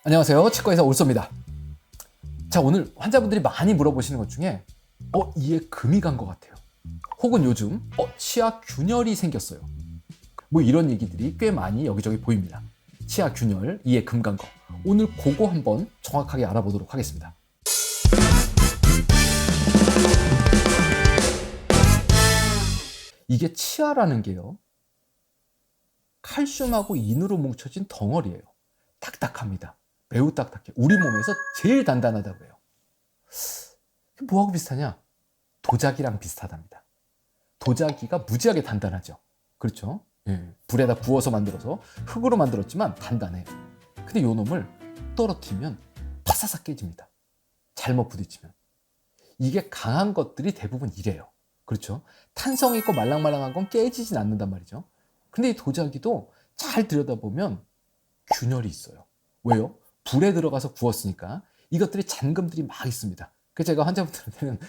안녕하세요. 치과의사 올소입니다. 자, 오늘 환자분들이 많이 물어보시는 것 중에 이에 금이 간 것 같아요. 혹은 요즘 치아 균열이 생겼어요. 뭐 이런 얘기들이 꽤 많이 여기저기 보입니다. 치아 균열, 이에 금 간 거. 오늘 그거 한번 정확하게 알아보도록 하겠습니다. 이게 치아라는 게요, 칼슘하고 인으로 뭉쳐진 덩어리예요. 딱딱합니다. 매우 딱딱해. 우리 몸에서 제일 단단하다고 해요. 뭐하고 비슷하냐? 도자기랑 비슷하답니다. 도자기가 무지하게 단단하죠. 그렇죠? 예, 불에다 부어서 만들어서 흙으로 만들었지만 단단해요. 근데 요 놈을 떨어뜨리면 파사삭 깨집니다. 잘못 부딪히면. 이게 강한 것들이 대부분 이래요. 그렇죠? 탄성 있고 말랑말랑한 건 깨지진 않는단 말이죠. 근데 이 도자기도 잘 들여다보면 균열이 있어요. 왜요? 불에 들어가서 구웠으니까 이것들이 잔금들이 막 있습니다. 그래서 제가 환자분들한테는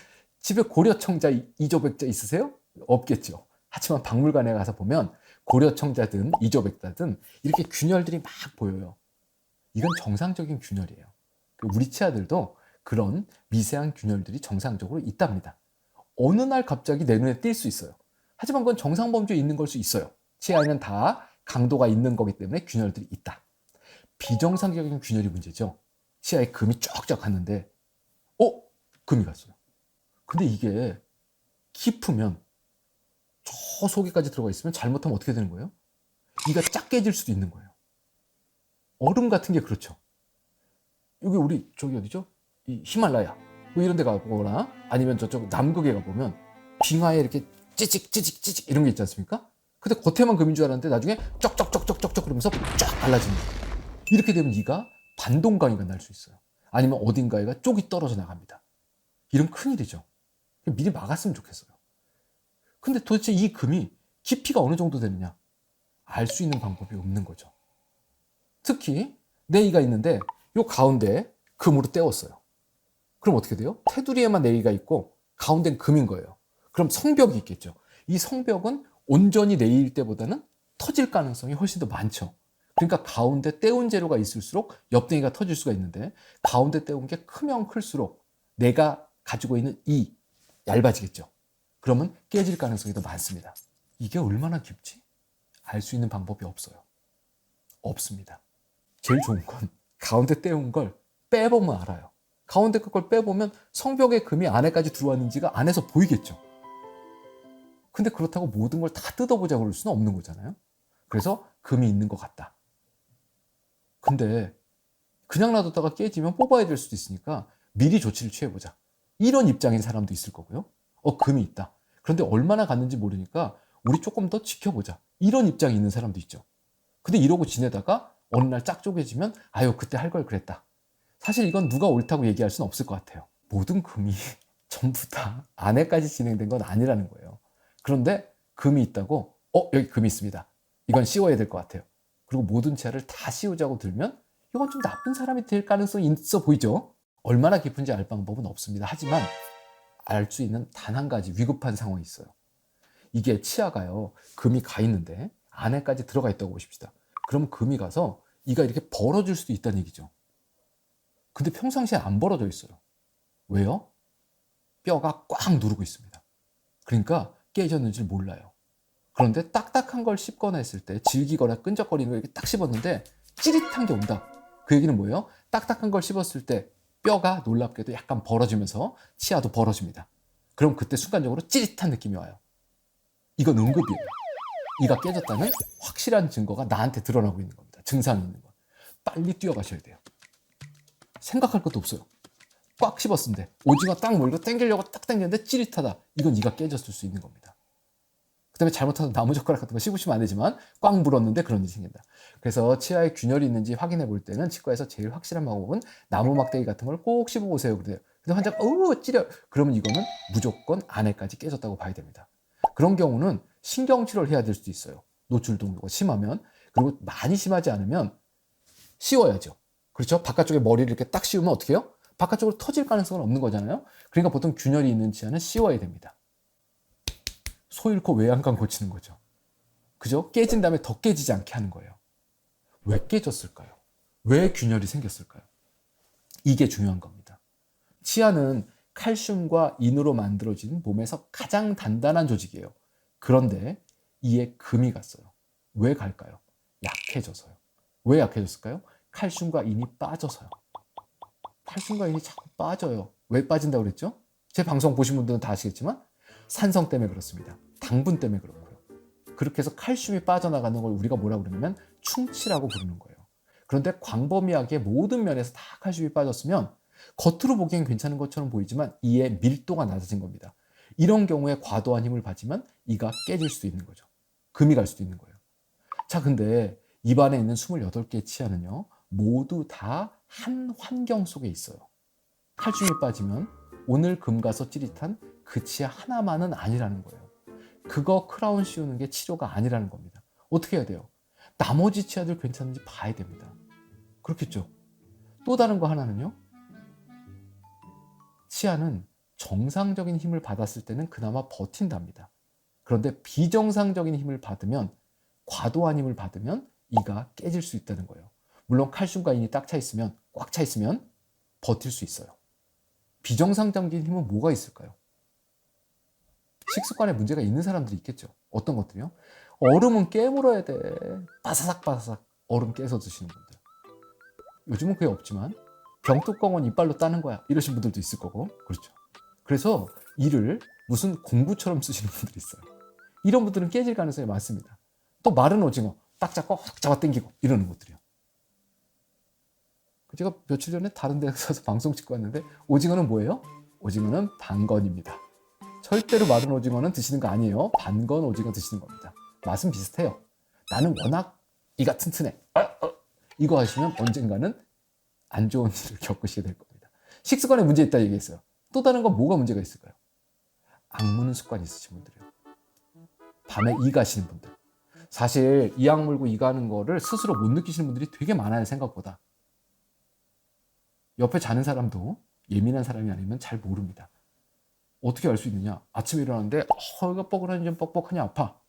집에 고려청자, 이조백자 있으세요? 없겠죠. 하지만 박물관에 가서 보면 고려청자든 이조백자든 이렇게 균열들이 막 보여요. 이건 정상적인 균열이에요. 우리 치아들도 그런 미세한 균열들이 정상적으로 있답니다. 어느 날 갑자기 내 눈에 띌 수 있어요. 하지만 그건 정상 범주에 있는 걸 수 있어요. 치아에는 다 강도가 있는 거기 때문에 균열들이 있다. 비정상적인 균열이 문제죠. 치아에 금이 쫙쫙 갔는데 금이 갔어요. 근데 이게 깊으면 저 속에까지 들어가 있으면 잘못하면 어떻게 되는 거예요? 이가 쫙 깨질 수도 있는 거예요. 얼음 같은 게 그렇죠. 여기 우리 저기 어디죠? 이 히말라야 뭐 이런 데 가보거나 아니면 저쪽 남극에 가보면 빙하에 이렇게 찌직 이런 게 있지 않습니까? 근데 겉에만 금인 줄 알았는데 나중에 쩍쩍쩍쩍쩍 그러면서 쫙 갈라집니다. 이렇게 되면 이가 반동강이가 날 수 있어요. 아니면 어딘가에가 쪽이 떨어져 나갑니다. 이런 큰일이죠. 미리 막았으면 좋겠어요. 근데 도대체 이 금이 깊이가 어느 정도 되느냐? 알 수 있는 방법이 없는 거죠. 특히 내 이가 있는데 요 가운데 금으로 때웠어요. 그럼 어떻게 돼요? 테두리에만 내 이가 있고 가운데는 금인 거예요. 그럼 성벽이 있겠죠. 이 성벽은 온전히 내 이일 때보다는 터질 가능성이 훨씬 더 많죠. 그러니까 가운데 때운 재료가 있을수록 옆댕이가 터질 수가 있는데 가운데 때운 게 크면 클수록 내가 가지고 있는 이 얇아지겠죠. 그러면 깨질 가능성이 더 많습니다. 이게 얼마나 깊지? 알 수 있는 방법이 없어요. 없습니다. 제일 좋은 건 가운데 때운 걸 빼보면 알아요. 가운데 걸 빼보면 성벽의 금이 안에까지 들어왔는지가 안에서 보이겠죠. 근데 그렇다고 모든 걸 다 뜯어보자 그럴 수는 없는 거잖아요. 그래서 금이 있는 것 같다. 근데 그냥 놔뒀다가 깨지면 뽑아야 될 수도 있으니까 미리 조치를 취해보자. 이런 입장인 사람도 있을 거고요. 금이 있다. 그런데 얼마나 갔는지 모르니까 우리 조금 더 지켜보자. 이런 입장이 있는 사람도 있죠. 근데 이러고 지내다가 어느 날 짝 쪼개지면 아유 그때 할 걸 그랬다. 사실 이건 누가 옳다고 얘기할 수는 없을 것 같아요. 모든 금이 전부 다 안에까지 진행된 건 아니라는 거예요. 그런데 금이 있다고 여기 금이 있습니다. 이건 씌워야 될 것 같아요. 그리고 모든 치아를 다 씌우자고 들면 이건 좀 나쁜 사람이 될 가능성이 있어 보이죠. 얼마나 깊은지 알 방법은 없습니다. 하지만 알 수 있는 단 한 가지 위급한 상황이 있어요. 이게 치아가요, 금이 가 있는데 안에까지 들어가 있다고 보십시다. 그럼 금이 가서 이가 이렇게 벌어질 수도 있다는 얘기죠. 근데 평상시에 안 벌어져 있어요. 왜요? 뼈가 꽉 누르고 있습니다. 그러니까 깨졌는지를 몰라요. 그런데 딱딱한 걸 씹거나 했을 때 질기거나 끈적거리는 걸 이렇게 딱 씹었는데 찌릿한 게 온다. 그 얘기는 뭐예요? 딱딱한 걸 씹었을 때 뼈가 놀랍게도 약간 벌어지면서 치아도 벌어집니다. 그럼 그때 순간적으로 찌릿한 느낌이 와요. 이건 응급이에요. 이가 깨졌다는 확실한 증거가 나한테 드러나고 있는 겁니다. 증상이 있는 거. 빨리 뛰어가셔야 돼요. 생각할 것도 없어요. 꽉 씹었는데 오징어 딱 물고 당기려고 딱 당겼는데 찌릿하다. 이건 이가 깨졌을 수 있는 겁니다. 그 다음에 잘못해서 나무젓가락 같은 거 씹으시면 안 되지만 꽉 물었는데 그런 일이 생긴다. 그래서 치아에 균열이 있는지 확인해 볼 때는 치과에서 제일 확실한 방법은 나무 막대기 같은 걸 꼭 씹어보세요. 그래요. 근데 환자가 찌려. 그러면 이거는 무조건 안에까지 깨졌다고 봐야 됩니다. 그런 경우는 신경치료를 해야 될 수도 있어요. 노출 동요가 심하면. 그리고 많이 심하지 않으면 씌워야죠. 그렇죠? 바깥쪽에 머리를 이렇게 딱 씌우면 어떻게 해요? 바깥쪽으로 터질 가능성은 없는 거잖아요. 그러니까 보통 균열이 있는 치아는 씌워야 됩니다. 소 잃고 외양간 고치는 거죠. 그죠? 깨진 다음에 더 깨지지 않게 하는 거예요. 왜 깨졌을까요? 왜 균열이 생겼을까요? 이게 중요한 겁니다. 치아는 칼슘과 인으로 만들어진 몸에서 가장 단단한 조직이에요. 그런데 이에 금이 갔어요. 왜 갈까요? 약해져서요. 왜 약해졌을까요? 칼슘과 인이 빠져서요. 칼슘과 인이 자꾸 빠져요. 왜 빠진다고 그랬죠? 제 방송 보신 분들은 다 아시겠지만 산성 때문에 그렇습니다. 당분 때문에 그렇고요. 그렇게 해서 칼슘이 빠져나가는 걸 우리가 뭐라고 그러냐면 충치라고 부르는 거예요. 그런데 광범위하게 모든 면에서 다 칼슘이 빠졌으면 겉으로 보기엔 괜찮은 것처럼 보이지만 이의 밀도가 낮아진 겁니다. 이런 경우에 과도한 힘을 받으면 이가 깨질 수도 있는 거죠. 금이 갈 수도 있는 거예요. 자, 근데 입안에 있는 28개의 치아는요, 모두 다 한 환경 속에 있어요. 칼슘이 빠지면 오늘 금 가서 찌릿한 그 치아 하나만은 아니라는 거예요. 그거 크라운 씌우는 게 치료가 아니라는 겁니다. 어떻게 해야 돼요? 나머지 치아들 괜찮은지 봐야 됩니다. 그렇겠죠? 또 다른 거 하나는요, 치아는 정상적인 힘을 받았을 때는 그나마 버틴답니다. 그런데 비정상적인 힘을 받으면, 과도한 힘을 받으면 이가 깨질 수 있다는 거예요. 물론 칼슘과 인이 꽉 차 있으면 버틸 수 있어요. 비정상적인 힘은 뭐가 있을까요? 식습관에 문제가 있는 사람들이 있겠죠. 어떤 것들이요? 얼음은 깨물어야 돼. 바사삭 얼음 깨서 드시는 분들. 요즘은 그게 없지만 병뚜껑은 이빨로 따는 거야 이러신 분들도 있을 거고. 그렇죠. 그래서 이를 무슨 공구처럼 쓰시는 분들이 있어요. 이런 분들은 깨질 가능성이 많습니다. 또 마른 오징어 딱 잡고 확 잡아당기고 이러는 것들이요. 제가 며칠 전에 다른 데 가서 방송 찍고 왔는데 오징어는 뭐예요? 오징어는 반건입니다. 절대로 마른 오징어는 드시는 거 아니에요. 반건 오징어 드시는 겁니다. 맛은 비슷해요. 나는 워낙 이가 튼튼해. 이거 하시면 언젠가는 안 좋은 일을 겪으시게 될 겁니다. 식습관에 문제 있다 얘기했어요. 또 다른 건 뭐가 문제가 있을까요? 악무는 습관이 있으신 분들이요. 밤에 이 가시는 분들. 사실 이 악물고 이 가는 거를 스스로 못 느끼시는 분들이 되게 많아요. 생각보다. 옆에 자는 사람도 예민한 사람이 아니면 잘 모릅니다. 어떻게 알 수 있느냐? 아침에 일어났는데 이거 뻐근하니 좀 뻑뻑하니 아파.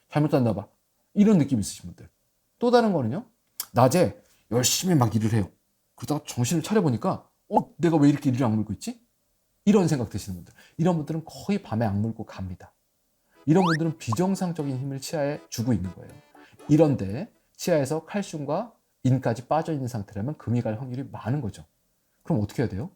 잘못 잤나 봐. 이런 느낌 있으신 분들. 또 다른 거는요. 낮에 열심히 막 일을 해요. 그러다가 정신을 차려보니까 내가 왜 이렇게 일을 악물고 있지? 이런 생각 드시는 분들. 이런 분들은 거의 밤에 악물고 갑니다. 이런 분들은 비정상적인 힘을 치아에 주고 있는 거예요. 이런데 치아에서 칼슘과 인까지 빠져있는 상태라면 금이 갈 확률이 많은 거죠. 그럼 어떻게 해야 돼요?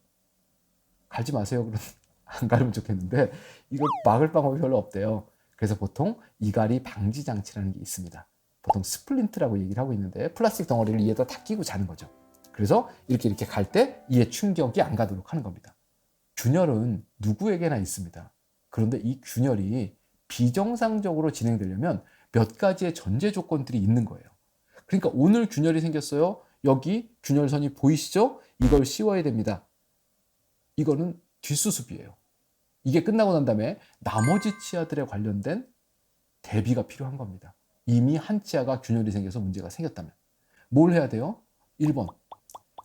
갈지 마세요. 그럼 안 가면 좋겠는데 이걸 막을 방법이 별로 없대요. 그래서 보통 이갈이 방지 장치라는 게 있습니다. 보통 스플린트라고 얘기를 하고 있는데 플라스틱 덩어리를 이에다 다 끼고 자는 거죠. 그래서 이렇게 갈 때 이에 충격이 안 가도록 하는 겁니다. 균열은 누구에게나 있습니다. 그런데 이 균열이 비정상적으로 진행되려면 몇 가지의 전제 조건들이 있는 거예요. 그러니까 오늘 균열이 생겼어요. 여기 균열선이 보이시죠? 이걸 씌워야 됩니다. 이거는 뒷수습이에요. 이게 끝나고 난 다음에 나머지 치아들에 관련된 대비가 필요한 겁니다. 이미 한 치아가 균열이 생겨서 문제가 생겼다면. 뭘 해야 돼요? 1번.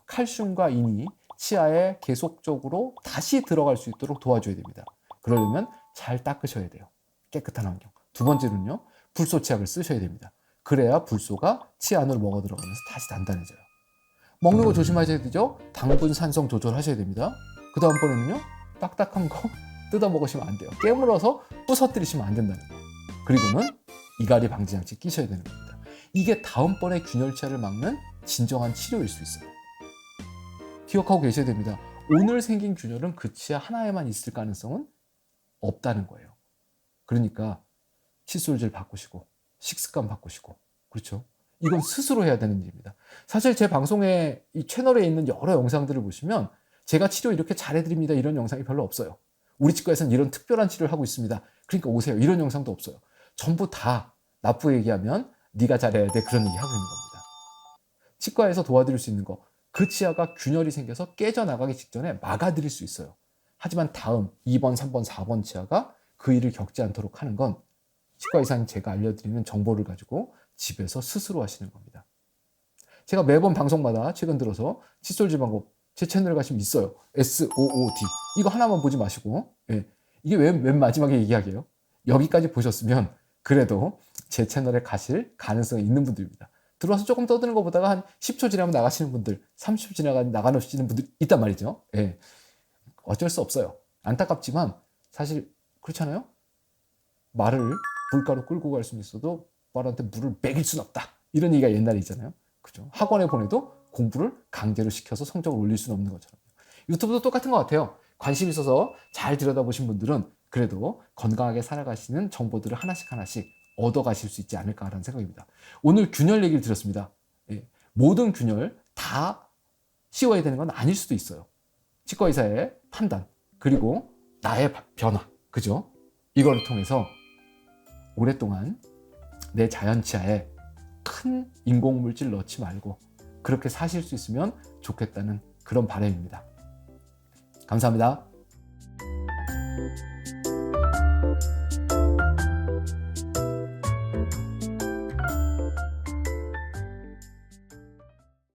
칼슘과 인이 치아에 계속적으로 다시 들어갈 수 있도록 도와줘야 됩니다. 그러려면 잘 닦으셔야 돼요. 깨끗한 환경. 두 번째는요. 불소 치약을 쓰셔야 됩니다. 그래야 불소가 치아 안으로 먹어 들어가면서 다시 단단해져요. 먹는 거 조심하셔야 되죠. 당분, 산성 조절하셔야 됩니다. 그 다음번에는요. 딱딱한 거 뜯어 먹으시면 안 돼요. 깨물어서 부서뜨리시면 안 된다는 거예요. 그리고는 이갈이 방지 장치 끼셔야 되는 겁니다. 이게 다음번에 균열치아를 막는 진정한 치료일 수 있어요. 기억하고 계셔야 됩니다. 오늘 생긴 균열은 그 치아 하나에만 있을 가능성은 없다는 거예요. 그러니까 칫솔질 바꾸시고 식습관 바꾸시고, 그렇죠? 이건 스스로 해야 되는 일입니다. 사실 제 방송에 이 채널에 있는 여러 영상들을 보시면 제가 치료 이렇게 잘해드립니다 이런 영상이 별로 없어요. 우리 치과에서는 이런 특별한 치료를 하고 있습니다. 그러니까 오세요 이런 영상도 없어요. 전부 다 나쁘게 얘기하면 네가 잘해야 돼 그런 얘기 하고 있는 겁니다. 치과에서 도와드릴 수 있는 거, 그 치아가 균열이 생겨서 깨져나가기 직전에 막아드릴 수 있어요. 하지만 다음 2번, 3번, 4번 치아가 그 일을 겪지 않도록 하는 건 치과 의사님 제가 알려드리는 정보를 가지고 집에서 스스로 하시는 겁니다. 제가 매번 방송마다 최근 들어서 칫솔질 방법 제 채널에 가시면 있어요. SOOD. 이거 하나만 보지 마시고, 이게 맨 마지막에 얘기하게요. 여기까지 보셨으면 그래도 제 채널에 가실 가능성이 있는 분들입니다. 들어와서 조금 떠드는 것보다가 한 10초 지나면 나가시는 분들, 30초 지나가면 나가시는 분들 있단 말이죠. 예. 어쩔 수 없어요. 안타깝지만 사실 그렇잖아요. 말을 물가로 끌고 갈 수는 있어도 말한테 물을 먹일 수는 없다. 이런 얘기가 옛날에 있잖아요. 그죠? 학원에 보내도 공부를 강제로 시켜서 성적을 올릴 수는 없는 것처럼. 유튜브도 똑같은 것 같아요. 관심 있어서 잘 들여다보신 분들은 그래도 건강하게 살아가시는 정보들을 하나씩 하나씩 얻어가실 수 있지 않을까라는 생각입니다. 오늘 균열 얘기를 드렸습니다. 예, 모든 균열 다 씌워야 되는 건 아닐 수도 있어요. 치과 의사의 판단, 그리고 나의 변화, 그죠? 이걸 통해서 오랫동안 내 자연 치아에 큰 인공물질 넣지 말고 그렇게 사실 수 있으면 좋겠다는 그런 바람입니다. 감사합니다.